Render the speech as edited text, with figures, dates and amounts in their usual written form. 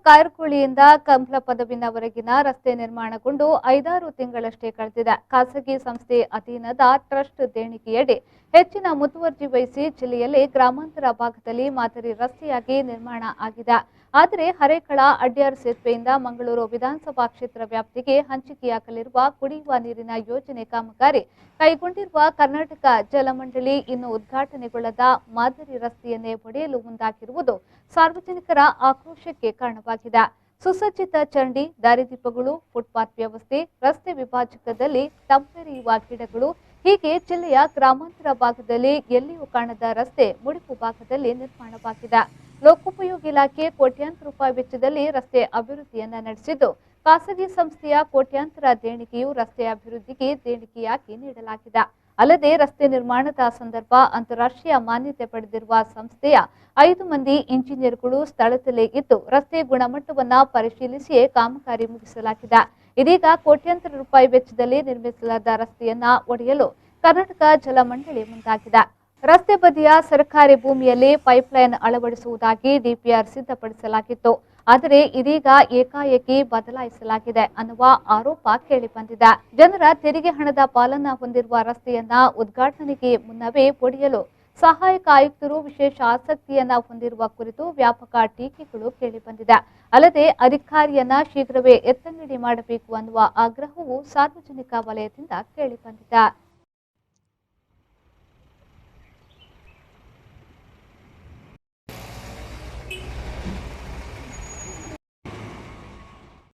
ಕಾಯರ್ಕುಳಿಯಿಂದ ಕಂಪ್ಲಪದವಿನವರೆಗಿನ ರಸ್ತೆ ನಿರ್ಮಾಣಗೊಂಡು 5-6 ತಿಂಗಳಷ್ಟೇ ಕಳೆದಿದೆ. ಖಾಸಗಿ ಸಂಸ್ಥೆ ಅಧೀನದ ಟ್ರಸ್ಟ್ ದೇಣಿಗೆಯಡಿ ಹೆಚ್ಚಿನ ಮುತುವರ್ಜಿ ವಹಿಸಿ ಜಿಲ್ಲೆಯಲ್ಲಿ ಗ್ರಾಮಾಂತರ ಭಾಗದಲ್ಲಿ ಮಾದರಿ ರಸ್ತೆಯಾಗಿ ನಿರ್ಮಾಣ ಆಗಿದೆ. ಆದರೆ ಹರೇಕಳ ಅಡ್ಯಾರ್ ಸೇತುವೆಯಿಂದ ಮಂಗಳೂರು ವಿಧಾನಸಭಾ ಕ್ಷೇತ್ರ ವ್ಯಾಪ್ತಿಗೆ ಹಂಚಿಕೆಯಾಗಲಿರುವ ಕುಡಿಯುವ ನೀರಿನ ಯೋಜನೆ ಕಾಮಗಾರಿ ಕೈಗೊಂಡಿರುವ ಕರ್ನಾಟಕ ಜಲಮಂಡಳಿ ಇನ್ನು ಉದ್ಘಾಟನೆಗೊಳ್ಳದ ಮಾದರಿ ರಸ್ತೆಯನ್ನೇ ಒಡೆಯಲು ಮುಂದಾಗಿರುವುದು ಸಾರ್ವಜನಿಕರ ಆಕ್ರೋಶಕ್ಕೆ ಕಾರಣವಾಗಿದೆ. ಸುಸಜ್ಜಿತ ಚರಂಡಿ, ದಾರಿದೀಪಗಳು, ಫುಟ್ಪಾತ್ ವ್ಯವಸ್ಥೆ, ರಸ್ತೆ ವಿಭಾಜಕದಲ್ಲಿ ತಂಪೆರೆಯುವ ಗಿಡಗಳು ಹೀಗೆ ಜಿಲ್ಲೆಯ ಗ್ರಾಮಾಂತರ ಭಾಗದಲ್ಲಿ ಎಲ್ಲಿಯೂ ಕಾಣದ ರಸ್ತೆ ಮುಡಿಪು ಭಾಗದಲ್ಲಿ ನಿರ್ಮಾಣವಾಗಿದೆ. ಲೋಕೋಪಯೋಗಿ ಇಲಾಖೆ ಕೋಟ್ಯಾಂತರ ರೂಪಾಯಿ ವೆಚ್ಚದಲ್ಲಿ ರಸ್ತೆ ಅಭಿವೃದ್ಧಿಯನ್ನ ನಡೆಸಿದ್ದು, ಖಾಸಗಿ ಸಂಸ್ಥೆಯ ಕೋಟ್ಯಾಂತರ ದೇಣಿಗೆಯು ರಸ್ತೆ ಅಭಿವೃದ್ಧಿಗೆ ದೇಣಿಗೆಯಾಗಿ ನೀಡಲಾಗಿದೆ. ಅಲ್ಲದೆ ರಸ್ತೆ ನಿರ್ಮಾಣದ ಸಂದರ್ಭ ಅಂತಾರಾಷ್ಟ್ರೀಯ ಮಾನ್ಯತೆ ಪಡೆದಿರುವ ಸಂಸ್ಥೆಯ 5 ಮಂದಿ ಇಂಜಿನಿಯರ್ಗಳು ಸ್ಥಳದಲ್ಲೇ ಇದ್ದು ರಸ್ತೆ ಗುಣಮಟ್ಟವನ್ನ ಪರಿಶೀಲಿಸಿಯೇ ಕಾಮಗಾರಿ ಮುಗಿಸಲಾಗಿದೆ. ಇದೀಗ ಕೋಟ್ಯಾಂತರ ರೂಪಾಯಿ ವೆಚ್ಚದಲ್ಲಿ ನಿರ್ಮಿಸಲಾದ ರಸ್ತೆಯನ್ನ ಒಡೆಯಲು ಕರ್ನಾಟಕ ಜಲಮಂಡಳಿ ಮುಂದಾಗಿದೆ. ರಸ್ತೆ ಬದಿಯ ಸರ್ಕಾರಿ ಭೂಮಿಯಲ್ಲಿ ಪೈಪ್ಲೈನ್ ಅಳವಡಿಸುವುದಾಗಿ ಡಿಪಿಆರ್ ಸಿದ್ಧಪಡಿಸಲಾಗಿತ್ತು. ಆದರೆ ಇದೀಗ ಏಕಾಏಕಿ ಬದಲಾಯಿಸಲಾಗಿದೆ ಅನ್ನುವ ಆರೋಪ ಕೇಳಿಬಂದಿದೆ. ಜನರ ತೆರಿಗೆ ಹಣದ ಪಾಲನ್ನ ಹೊಂದಿರುವ ರಸ್ತೆಯನ್ನ ಉದ್ಘಾಟನೆಗೆ ಮುನ್ನವೇ ಒಡೆಯಲು ಸಹಾಯಕ ಆಯುಕ್ತರು ವಿಶೇಷ ಆಸಕ್ತಿಯನ್ನ ಹೊಂದಿರುವ ಕುರಿತು ವ್ಯಾಪಕ ಟೀಕೆಗಳು ಕೇಳಿಬಂದಿದೆ. ಅಲ್ಲದೆ ಅಧಿಕಾರಿಯನ್ನ ಶೀಘ್ರವೇ ಎತ್ತಂಗಡಿ ಮಾಡಬೇಕು ಅನ್ನುವ ಆಗ್ರಹವೂ ಸಾರ್ವಜನಿಕ ವಲಯದಿಂದ ಕೇಳಿಬಂದಿದೆ.